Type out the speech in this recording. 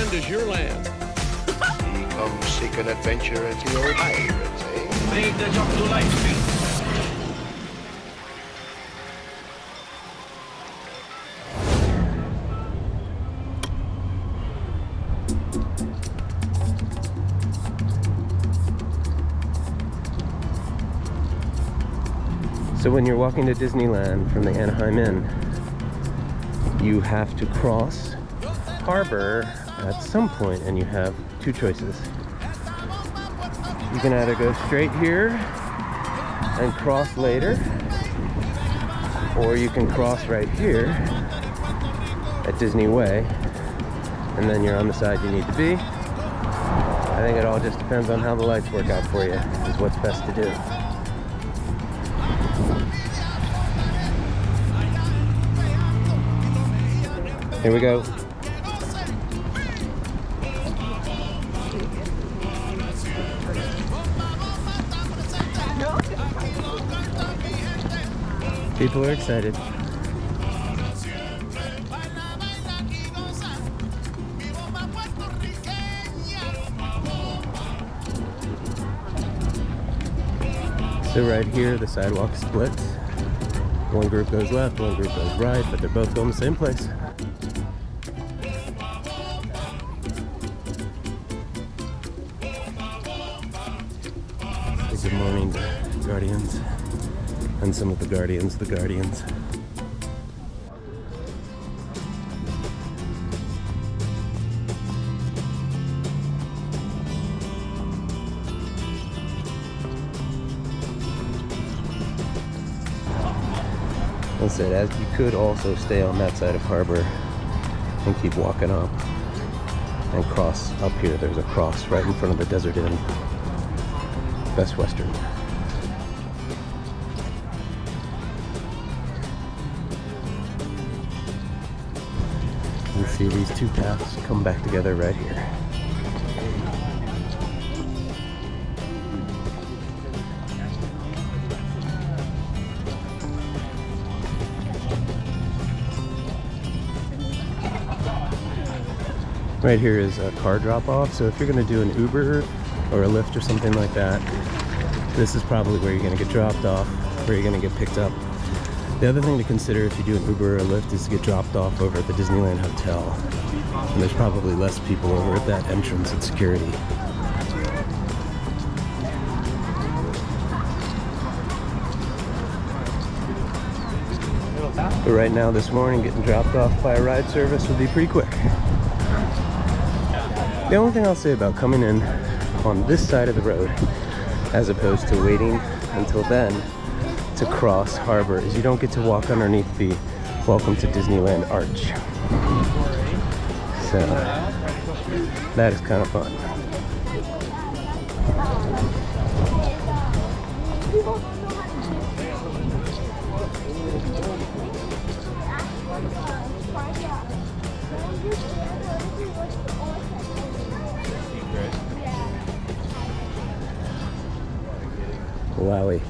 Disneyland is your land. Come seek an adventure into your pirates, eh? Make the jump to life speed. So when you're walking to Disneyland from the Anaheim Inn, you have to cross harbor at some point, and you have two choices. You can either go straight here and cross later, or you can cross right here at Disney Way, and then you're on the side you need to be. I think it all just depends on how the lights work out for you, is what's best to do. Here we go. People are excited. So right here, the sidewalk splits. One group goes left, one group goes right, but they're both going the same place. Say good morning to Guardians, and some of the Guardians. I said, as you could also stay on that side of harbor and keep walking up and cross up here. There's a cross right in front of the Desert Inn, Best Western. You see these two paths come back together right here. Right here is a car drop-off, so if you're going to do an Uber or a Lyft or something like that, this is probably where you're going to get dropped off, where you're going to get picked up. The other thing to consider if you do an Uber or a Lyft is to get dropped off over at the Disneyland Hotel. And there's probably less people over at that entrance at security. But right now, this morning, getting dropped off by a ride service would be pretty quick. The only thing I'll say about coming in on this side of the road, as opposed to waiting until then to cross harbor, is you don't get to walk underneath the Welcome to Disneyland arch. So that is kind of fun. Wowie.